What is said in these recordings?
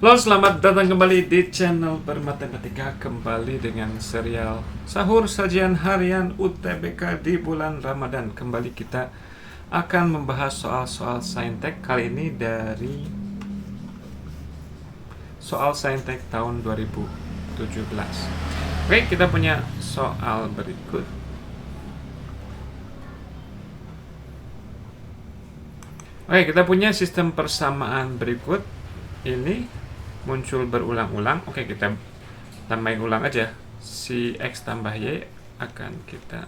Halo, selamat datang kembali di channel Bermatematika. Kembali dengan serial Sahur Sajian Harian UTBK di bulan Ramadan. Kembali kita akan membahas soal-soal saintek. Kali ini dari soal saintek tahun 2017. Oke, kita punya soal berikut. Oke, kita punya sistem persamaan berikut. Ini muncul berulang-ulang. Oke, kita tambahin ulang aja. Si X tambah Y akan kita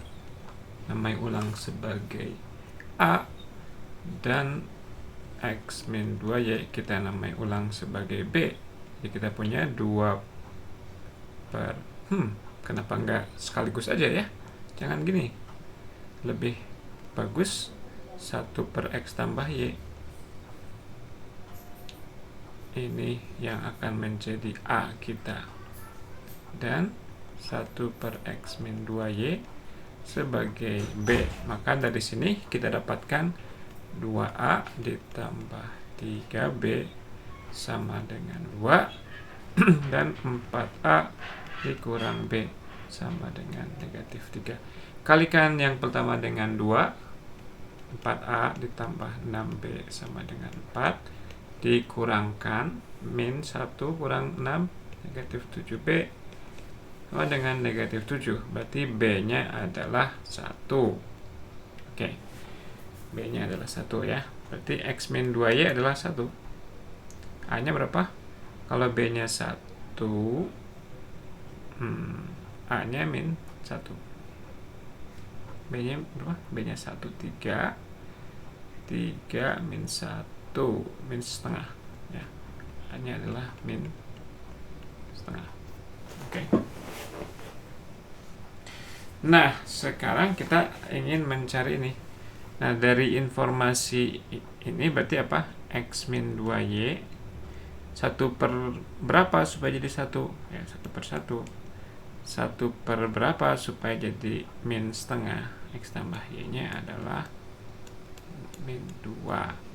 namai ulang sebagai A, dan X min 2Y kita namai ulang sebagai B. Jadi kita punya 2 per kenapa enggak sekaligus aja ya? Jangan gini, lebih bagus 1 per X tambah Y. Ini yang akan menjadi A kita, dan 1 per X min 2Y sebagai B. Maka dari sini kita dapatkan 2A ditambah 3B sama dengan 2 dan 4A dikurang B sama dengan negatif 3. Kalikan yang pertama dengan 2, 4A ditambah 6B sama dengan 4, dikurangkan min 1 kurang 6 negatif 7B sama dengan negatif 7. Berarti B nya adalah 1. Oke, B nya adalah 1 ya. Berarti X min 2Y adalah 1. A nya berapa? Kalau B nya 1, A nya min 1. B nya berapa? B nya 1, 3 min 1 min setengah ya. A-nya adalah min setengah. Oke. Nah, sekarang kita ingin mencari ini. Nah, dari informasi ini berarti apa? X min 2Y 1 per berapa supaya jadi 1? Ya, 1 per 1. 1 per berapa supaya jadi min setengah? X tambah Y nya adalah min 2.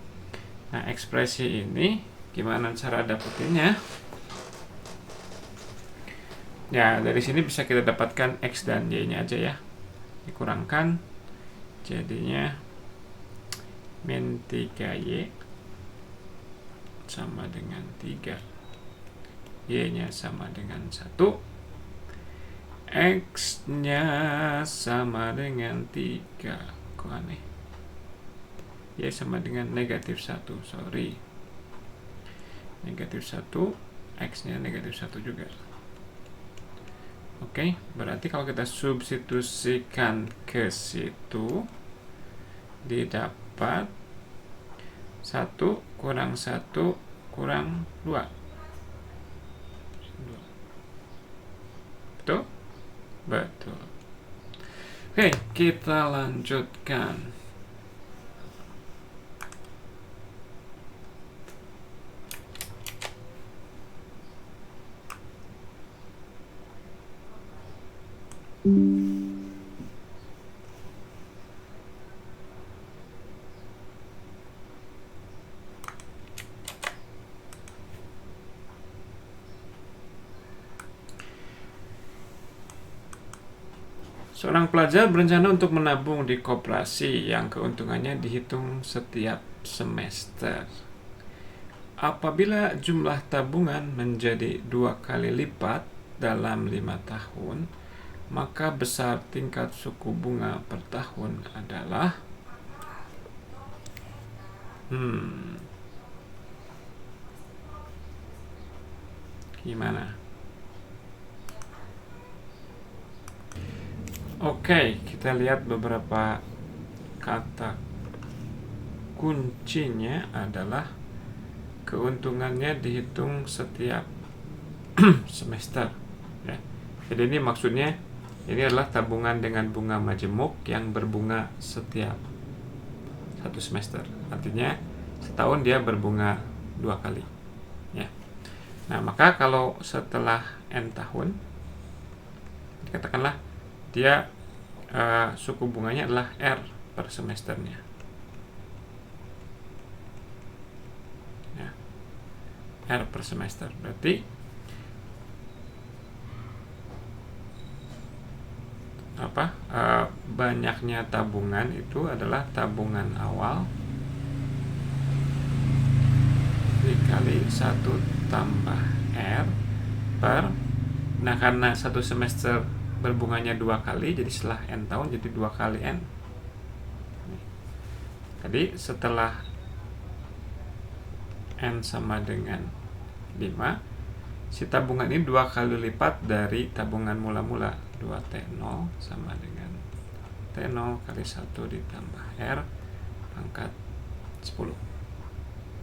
Nah, ekspresi ini gimana cara dapetinnya? Ya, dari sini bisa kita dapatkan X dan Y-nya aja ya. Dikurangkan, jadinya min 3Y sama dengan 3. Y-nya sama dengan 1. X-nya sama dengan 3. Kok aneh? Y sama dengan negatif 1, sorry. Negatif 1, X-nya negatif 1 juga. Oke, berarti kalau kita substitusikan ke situ, didapat 1 kurang 1 kurang 2. Betul? Betul. Oke, kita lanjutkan. Seorang pelajar berencana untuk menabung di koperasi yang keuntungannya dihitung setiap semester. Apabila jumlah tabungan menjadi 2 kali lipat dalam 5 tahun, maka besar tingkat suku bunga per tahun adalah gimana? Oke, kita lihat beberapa kata kuncinya adalah keuntungannya dihitung setiap semester ya. Jadi ini maksudnya ini adalah tabungan dengan bunga majemuk yang berbunga setiap 1 semester. Artinya setahun dia berbunga 2 kali ya. Nah, maka kalau setelah N tahun, katakanlah dia suku bunganya adalah R per semesternya ya. R per semester. Berarti banyaknya tabungan itu adalah tabungan awal dikali 1 tambah R per, nah karena satu semester berbunganya 2 kali, jadi setelah N tahun jadi 2 kali N. Tadi setelah N sama dengan 5, si tabungan ini 2 kali lipat dari tabungan mula-mula. 2T0 sama dengan T0 kali 1 ditambah R pangkat 10.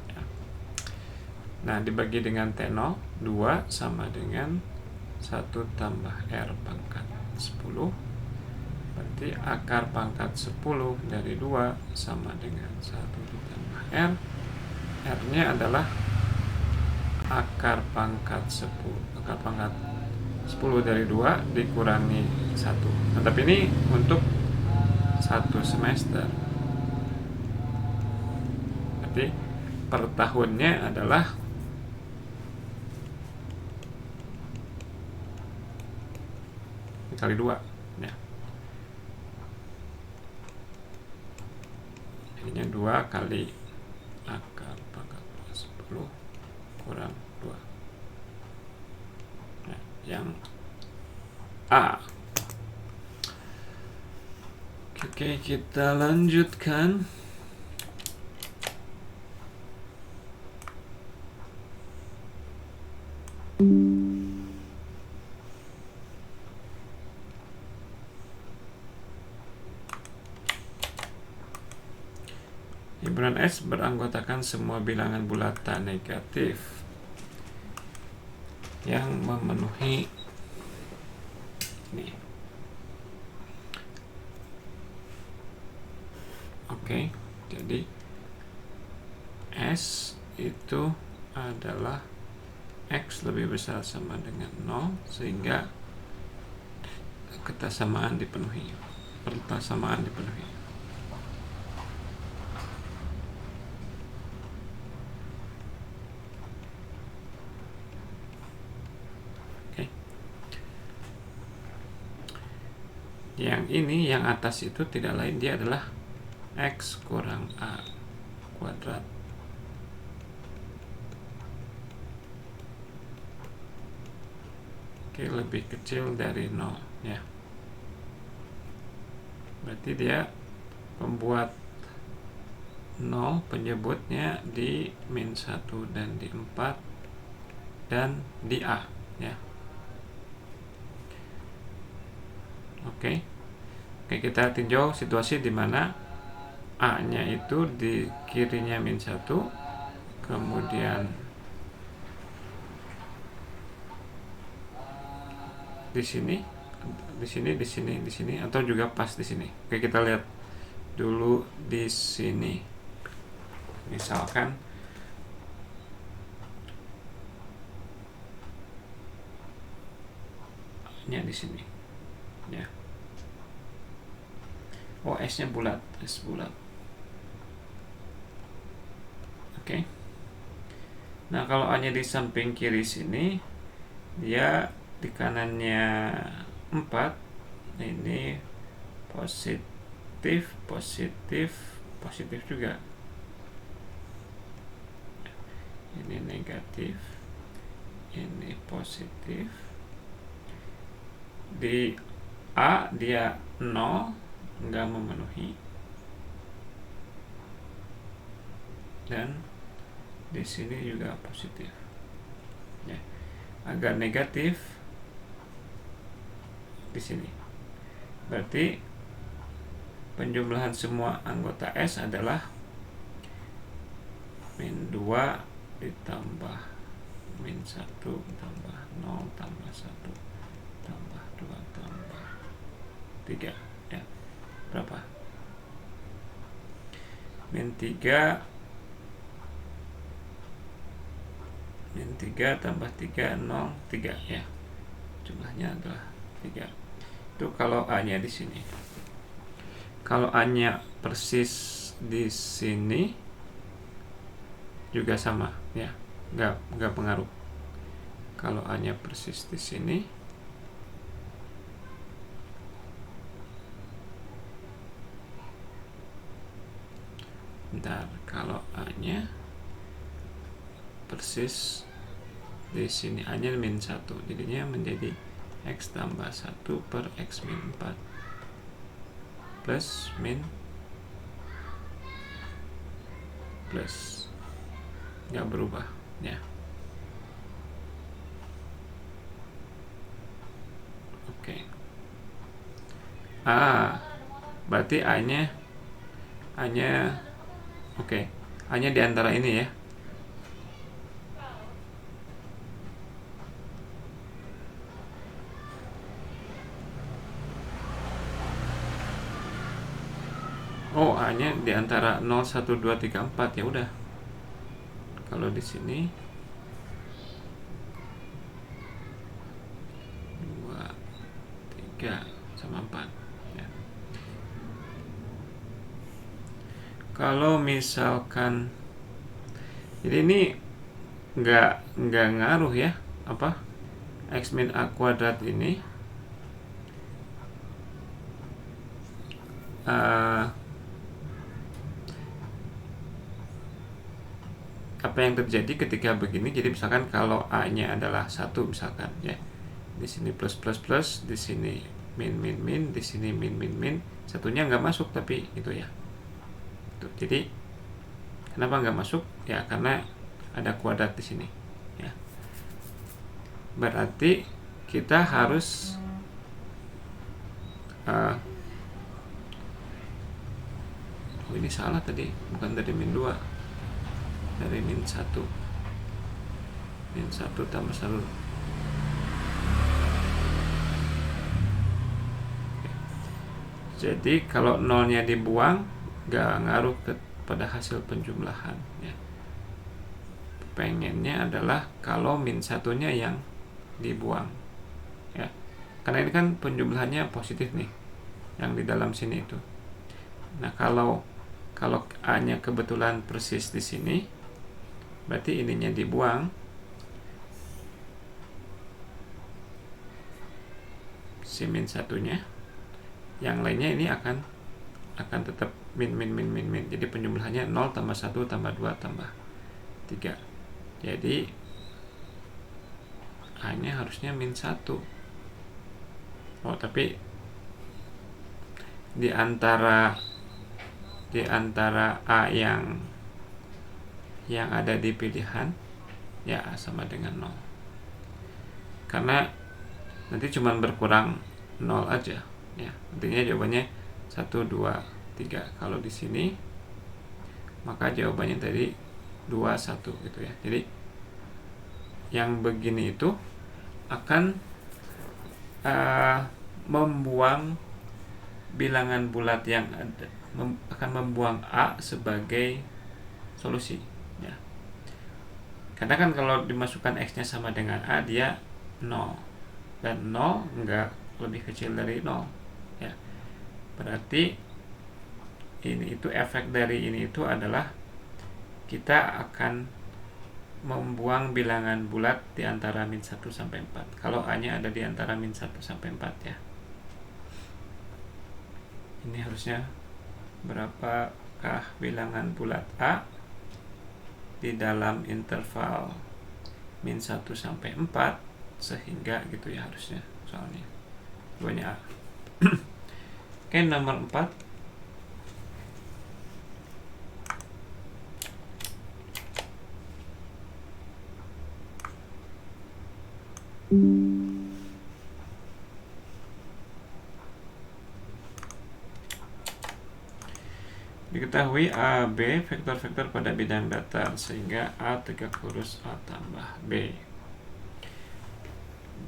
Ya. Nah, dibagi dengan T0, 2 sama dengan 1 tambah R pangkat 10. Berarti akar pangkat 10 dari 2 sama dengan 1 ditambah R. R-nya adalah akar pangkat 10. Akar pangkat 10 dari 2 dikurangi 1. Nah, tapi ini untuk 1 semester. Berarti per tahunnya adalah dikali 2 ya. Jadinya 2 kali akar pangkat 10 kurang 2. Nah, yang A. Oke, kita lanjutkan. Himpunan S beranggotakan semua bilangan bulatan negatif yang memenuhi nih. Oke, jadi S itu adalah X lebih besar sama dengan 0 sehingga persamaan dipenuhi. Yang ini, yang atas itu tidak lain, dia adalah X kurang A kuadrat. Oke, lebih kecil dari 0 ya. Berarti dia membuat 0 penyebutnya di -1 dan di 4 dan di A ya. Oke, kita tinjau situasi di mana A-nya itu di kirinya -1, kemudian di sini, atau juga pas di sini. Oke, kita lihat dulu di sini. Misalkan A-nya di sini ya. Oh, S-nya bulat, S bulat. Oke. Nah, kalau A-nya di samping kiri sini, dia di kanannya 4, ini positif juga. Ini negatif, ini positif. Di A dia 0, enggak memenuhi, dan di sini juga positif ya, agak negatif di sini. Berarti penjumlahan semua anggota S adalah -2 ditambah -1 tambah 0 tambah 1 tambah 2 tambah 3 ya. Berapa? -3 tambah 3 0 3 ya. Jumlahnya adalah 3. Itu kalau A-nya di sini. Kalau A-nya persis di sini juga sama ya. nggak pengaruh. Kalau A-nya persis di sini, bentar, kalau A-nya persis di sini, A-nya min 1, jadinya menjadi X tambah 1 per X min 4 plus min plus, nggak berubah ya. Oke. Berarti A-nya oke. A-nya di antara ini ya. Oh, A-nya di antara 0, 1, 2, 3, 4 ya udah. Kalau di sini 2, 3 sama 4 ya. Kalau misalkan, jadi ini nggak ngaruh ya, apa X min A kuadrat ini apa yang terjadi ketika begini. Jadi misalkan kalau A-nya adalah 1 misalkan ya, di sini plus plus plus, di sini min min min, di sini min min min, satunya nggak masuk tapi itu ya. Tuh, jadi kenapa nggak masuk ya, karena ada kuadrat di sini ya. Berarti kita harus ini salah tadi, bukan dari min 2, dari min 1 tambah 1. Jadi kalau nolnya dibuang gak ngaruh pada hasil penjumlahan ya. Pengennya adalah kalau min 1-nya yang dibuang ya, karena ini kan penjumlahannya positif nih yang di dalam sini itu. Nah kalau A-nya kebetulan persis di sini, berarti ininya dibuang, si min 1-nya, yang lainnya ini akan tetap min min min min min. Jadi penjumlahannya 0 tambah 1 tambah 2 tambah 3. Jadi A-nya harusnya min 1. Oh, tapi di antara A yang ada di pilihan ya sama dengan 0. Karena nanti cuma berkurang 0 aja ya. Artinya jawabannya 1, 2, 3. Kalau di sini maka jawabannya tadi 2, 1 gitu ya. Jadi yang begini itu akan membuang bilangan bulat yang ada, akan membuang A sebagai solusi ya. Karena kan kalau dimasukkan X-nya sama dengan A, dia 0, dan 0 enggak lebih kecil dari 0 ya. Berarti ini itu efek dari ini itu adalah kita akan membuang bilangan bulat di antara min 1 sampai 4 kalau A-nya ada di antara min 1 sampai 4 ya. Ini harusnya berapakah bilangan bulat A di dalam interval min 1 sampai 4 sehingga gitu ya, harusnya soalnya duanya A. Oke, nomor 4. Diketahui A, B vektor-vektor pada bidang datar sehingga A tegak lurus A tambah B.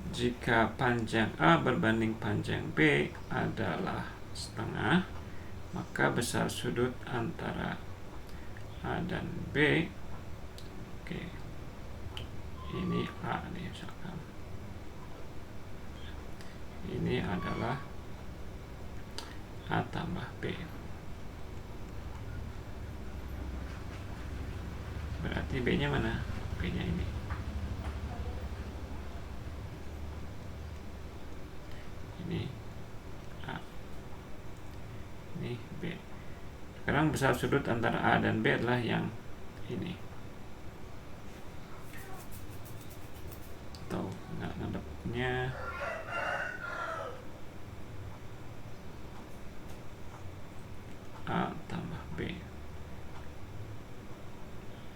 Jika panjang A berbanding panjang B adalah setengah, maka besar sudut antara A dan B. Oke, ini A nih misalkan, ini adalah A tambah B. Berarti B-nya mana? B-nya ini. Ini A, ini B. Sekarang besar sudut antara A dan B adalah yang ini. Atau nggak ngadepnya, A tambah B.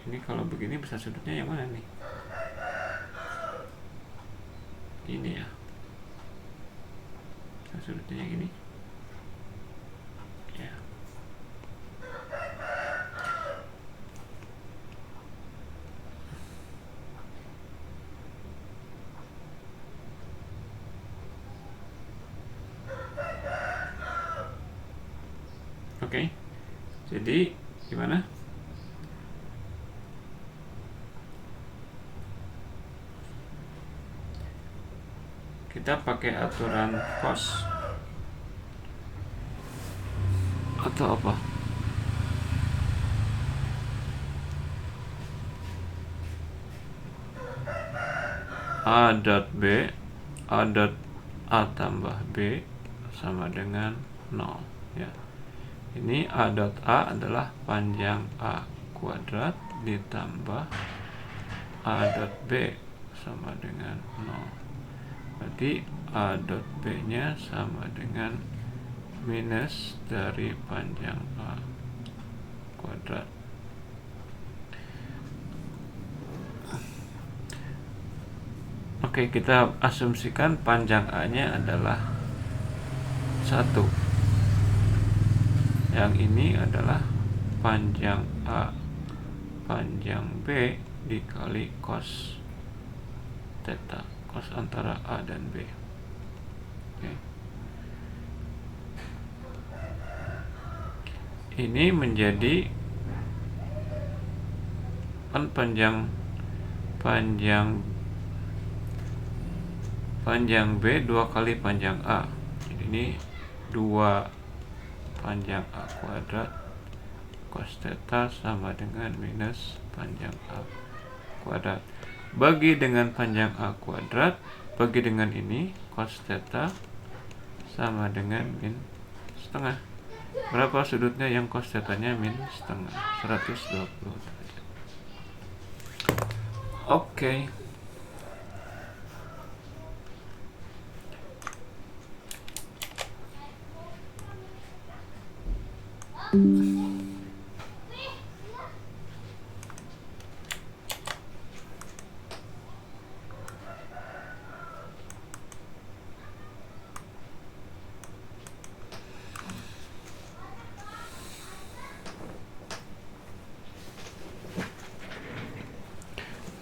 Ini kalau begini besar sudutnya yang mana nih? Ini ya, besar sudutnya yang ini ya. Oke, jadi gimana? Kita pakai aturan cos atau apa? A dot B, A dot A tambah B sama dengan 0 ya. Ini A dot A adalah panjang A kuadrat ditambah A dot B sama dengan 0. Berarti A dot B nya sama dengan minus dari panjang A kuadrat. Oke, kita asumsikan panjang A nya adalah 1. Yang ini adalah panjang A, panjang B dikali cos theta, cos antara A dan B. Oke. Ini menjadi panjang B 2 kali panjang A. Jadi ini 2 panjang A kuadrat cos theta sama dengan minus panjang A kuadrat. Bagi dengan panjang A kuadrat, bagi dengan ini cos theta sama dengan min setengah. Berapa sudutnya yang cos theta-nya min setengah? 120 derajat. Oke.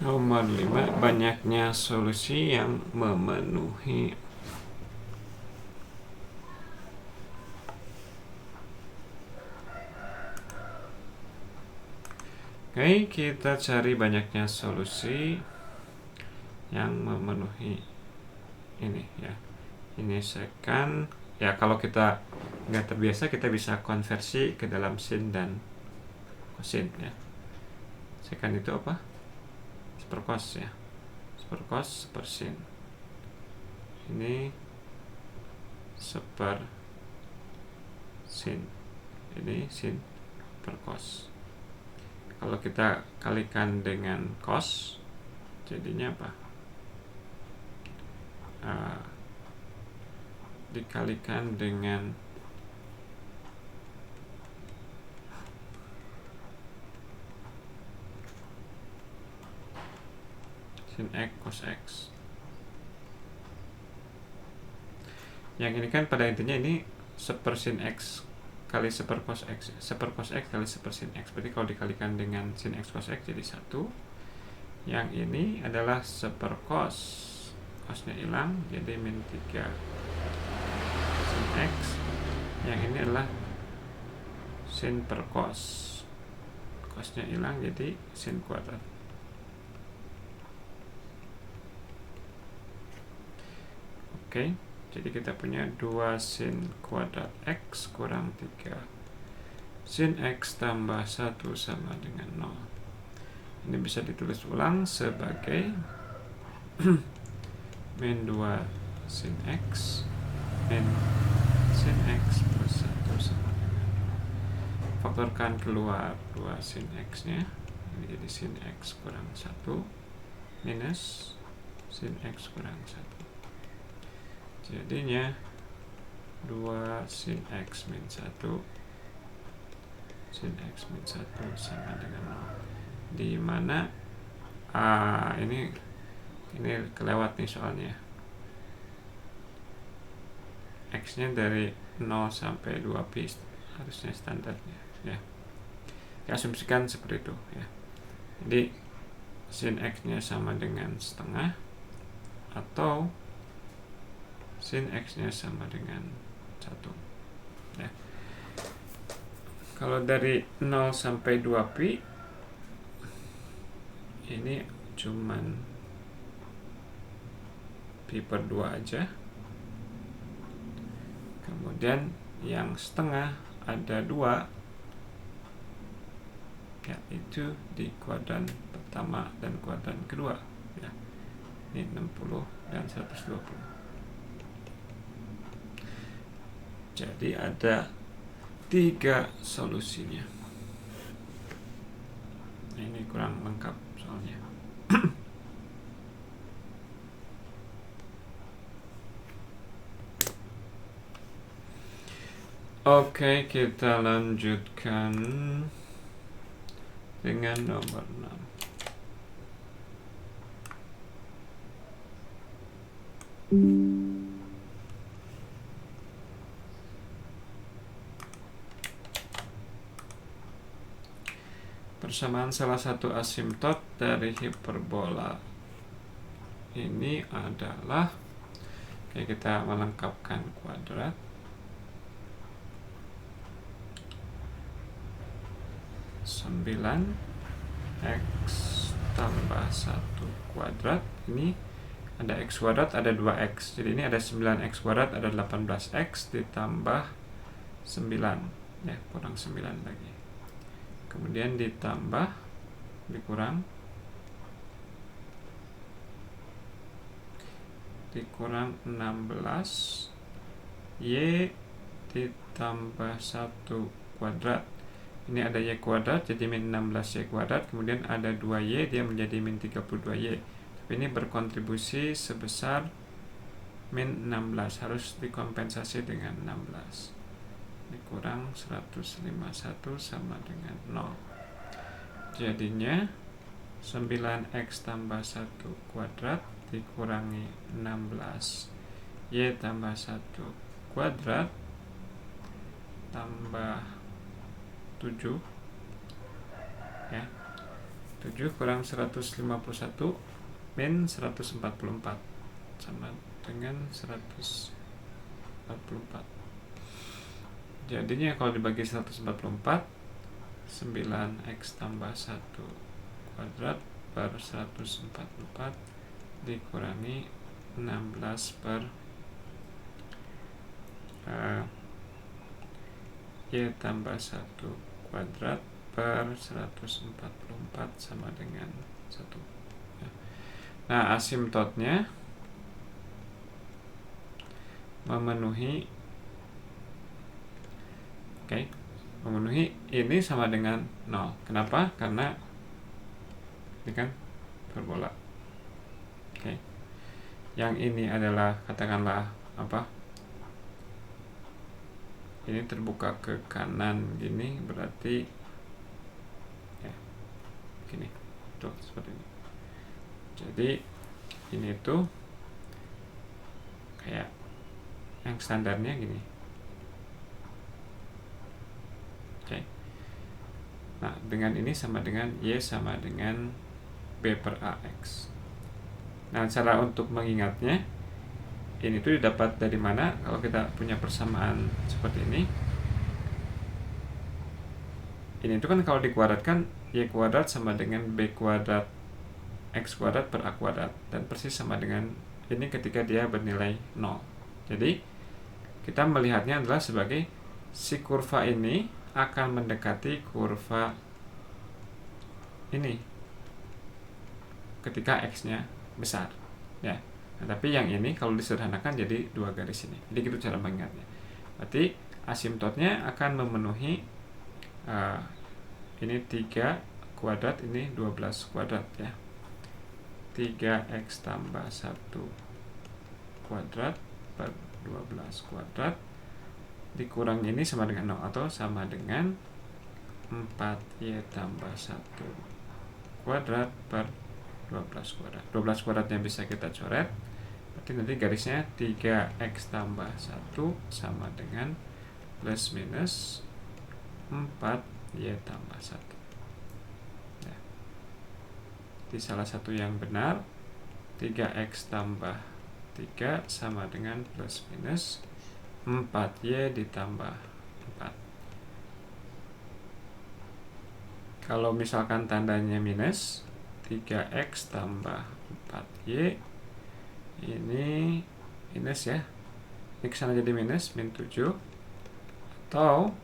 Nomor 5, banyaknya solusi yang memenuhi. Oke, kita cari banyaknya solusi yang memenuhi ini ya. Ini secant ya. Kalau kita nggak terbiasa, kita bisa konversi ke dalam sin dan kosin ya. Secant itu apa? Seperkos ya, seperkos per sin. Ini seper sin, ini sin per cos. Kalau kita kalikan dengan cos, jadinya apa? Dikalikan dengan sin x cos x. Yang ini kan pada intinya ini seper sin x kali seper cos x, seper cos x kali seper sin x. Berarti kalau dikalikan dengan sin x cos x jadi 1. Yang ini adalah seper cos, cosnya hilang jadi min 3 sin x. Yang ini adalah sin per cos, cosnya hilang jadi sin kuadrat. Oke, jadi kita punya 2 sin kuadrat x kurang 3 sin x tambah 1 sama dengan 0. Ini bisa ditulis ulang sebagai min 2 sin X min sin X plus 1 sama dengan 0. Faktorkan keluar 2 sin X nya, ini jadi sin X kurang 1 minus sin X kurang 1. Jadinya 2 sin X min 1 sin X min 1 sama dengan 0. Di mana ini kelewat nih soalnya. X nya dari 0 sampai 2pi harusnya standarnya ya. Asumsikan seperti itu ya. Jadi sin X nya sama dengan setengah atau sin X nya sama dengan 1 ya. Kalau dari 0 sampai 2pi ini cuman pi per 2 aja. Kemudian yang setengah ada 2, yaitu di kuadran pertama dan kuadran kedua ya. Ini 60 dan 120. Jadi ada 3 solusinya. Ini kurang lengkap soalnya. Oke, kita lanjutkan dengan nomor 6. Persamaan salah satu asimtot dari hiperbola ini adalah, kita melengkapkan kuadrat. 9 X tambah 1 kuadrat. Ini ada X kuadrat, ada 2X. Jadi ini ada 9X kuadrat, ada 18X ditambah 9 ya, kurang 9 lagi. Kemudian ditambah, dikurang 16 Y ditambah 1 kuadrat. Ini ada Y kuadrat, jadi min 16Y kuadrat. Kemudian ada 2Y, dia menjadi min 32Y. Tapi ini berkontribusi sebesar min 16, harus dikompensasi dengan 16. Dikurang 151 sama dengan 0. Jadinya 9X tambah 1 kuadrat dikurangi 16Y tambah 1 kuadrat tambah 7 ya. 7 kurang 151 min 144 sama dengan 144. Jadinya kalau dibagi 144, 9X tambah 1 kuadrat per 144 dikurangi 16 per Y tambah 1 kuadrat per 144 sama dengan 1 ya. Nah, asimtotnya memenuhi memenuhi ini sama dengan 0. Kenapa? Karena ini kan parabola. Yang ini adalah, katakanlah apa? Ini terbuka ke kanan gini, berarti ya gini. Tuh, seperti ini. Jadi ini tuh kayak yang standarnya gini. Nah, dengan ini sama dengan Y sama dengan B per AX. Nah, cara untuk mengingatnya, ini tuh didapat dari mana? Kalau kita punya persamaan seperti ini tuh kan kalau dikuadratkan, Y kuadrat sama dengan B kuadrat X kuadrat per A kuadrat. Dan persis sama dengan ini ketika dia bernilai 0. Jadi, kita melihatnya adalah sebagai si kurva ini akan mendekati kurva ini ketika X-nya besar ya. Nah, tapi yang ini kalau disederhanakan jadi 2 garis ini. Jadi gitu cara mengingatnya. Berarti asimptotnya akan memenuhi ini 3 kuadrat, ini 12 kuadrat ya. 3x tambah 1 kuadrat per 12 kuadrat dikurang ini sama dengan 0 atau sama dengan 4y tambah 1 kuadrat per 12 kuadrat. 12 kuadratnya bisa kita coret. Berarti nanti garisnya 3x tambah 1 sama dengan plus minus 4y tambah 1 ya. Di salah satu yang benar 3x tambah 3 sama dengan plus minus 4y ditambah 4. Kalau misalkan tandanya minus 3x tambah 4y ini minus ya, ini kesana jadi minus min 7. Atau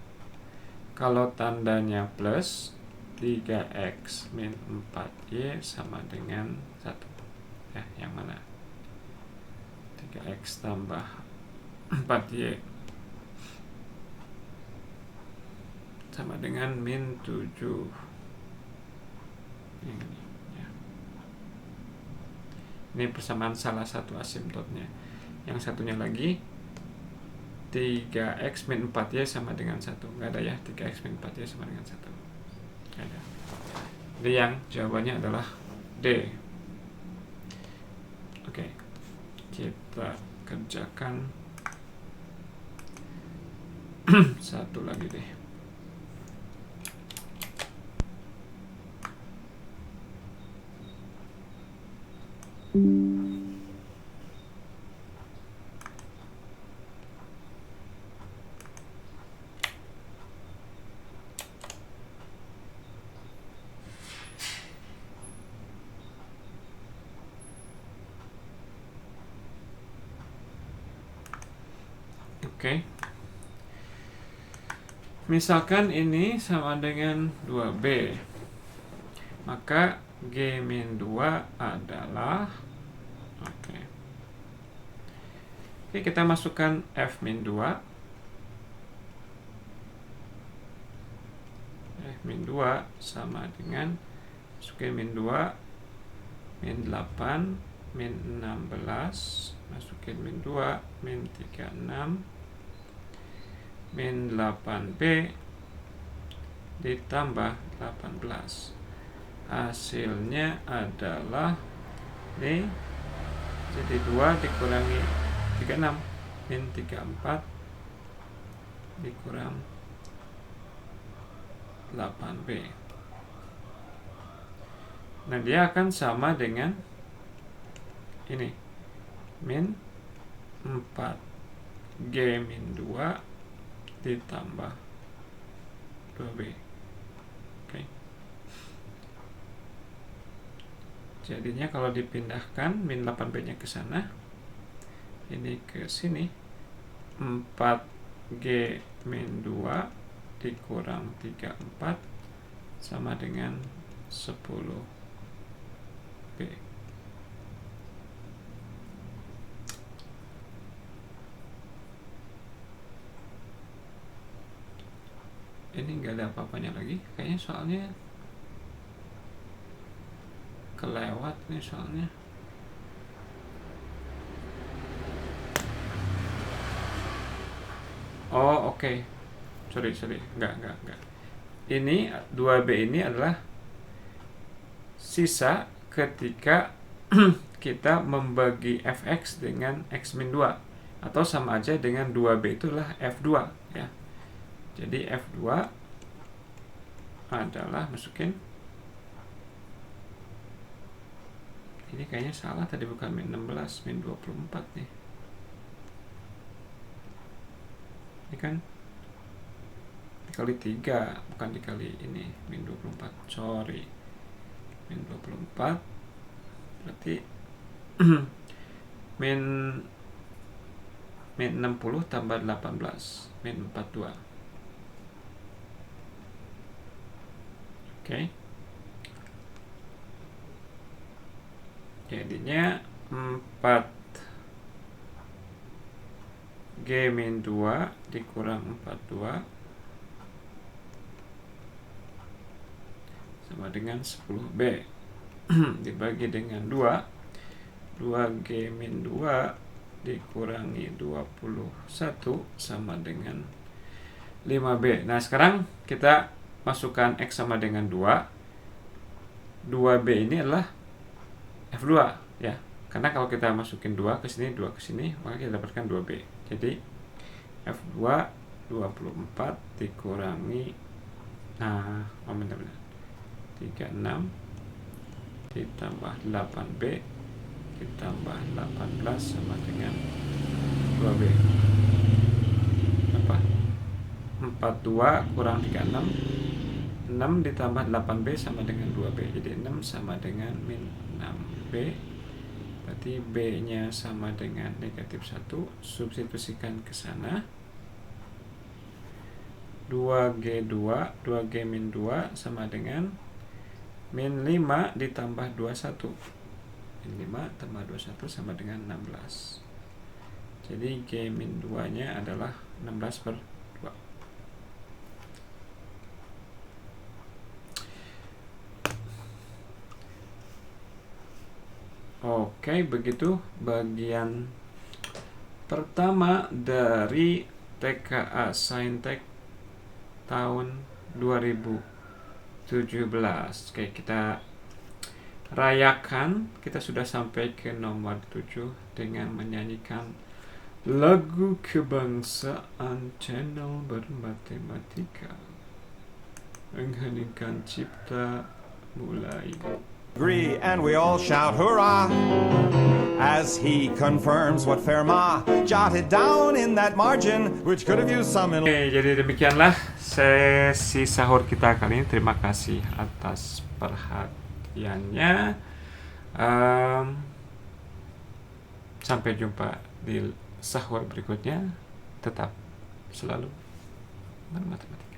kalau tandanya plus 3x min 4y sama dengan 1 ya, yang mana? 3x tambah 4y sama dengan min 7 ini ya. Ini persamaan salah satu asimptotnya. Yang satunya lagi 3x min 4y sama dengan 1. Nggak ada ya, 3x min 4y sama dengan 1. Nggak ada. Jadi yang jawabannya adalah D. Oke, kita kerjakan satu lagi deh. Oke. Misalkan ini sama dengan 2B, maka G-2 adalah Oke, kita masukkan F-2. F-2 sama dengan masukin min 2, min 8, min 16, masukin min 2, min 36, min 8B ditambah 18. Hasilnya adalah ini jadi 2 dikurangi 36 min 34 dikurang 8B. Nah, dia akan sama dengan ini min 4G min 2 ditambah 2B. Oke. Jadinya kalau dipindahkan min 8B nya ke sana, ini ke sini, 4G min 2 dikurang 34 sama dengan 10B. Ini nggak ada apa-apanya lagi kayaknya, soalnya kelewat nih soalnya. Oh oke. Sorry, enggak. Ini 2B ini adalah sisa ketika kita membagi fx dengan x-2 atau sama aja dengan 2B itulah f2 ya. Jadi f2 adalah, masukin ini kayaknya salah tadi, bukan min 16, min 24 nih. Ini kan dikali 3, bukan dikali ini, min 24, sorry, min 24 berarti min 60 tambah 18, min 42. Oke. Jadinya 4G-2 dikurang 42 sama dengan 10B dibagi dengan 2 2G-2 dikurangi 21 sama dengan 5B. Nah sekarang kita masukkan X sama dengan 2 2B ini adalah F2 ya, karena kalau kita masukin 2 ke sini 2 ke sini maka kita dapatkan 2B. Jadi F2 24 dikurangi 36 ditambah 8B ditambah 18 sama dengan 2B. Apa? 42 kurang 36, 6 ditambah 8B sama dengan 2B. Jadi 6 sama dengan min 6B. Berarti B nya sama dengan negatif 1. Substitusikan ke sana. 2G2 2G-2 sama dengan min 5 ditambah 21. Min 5 tambah 21 sama dengan 16. Jadi G-2 nya adalah 16/2. Oke, begitu bagian pertama dari TKA Saintek tahun 2017. Oke, kita rayakan. Kita sudah sampai ke nomor 7 dengan menyanyikan lagu kebangsaan channel bermatematika. Mengheningkan cipta mulai. Agree, and we all shout hurrah as he confirms what Fermat jotted down in that margin, which could have used some. Oke, jadi demikianlah sesi sahur kita kali ini. Terima kasih atas perhatiannya. Sampai jumpa di sahur berikutnya. Tetap selalu bermatematika.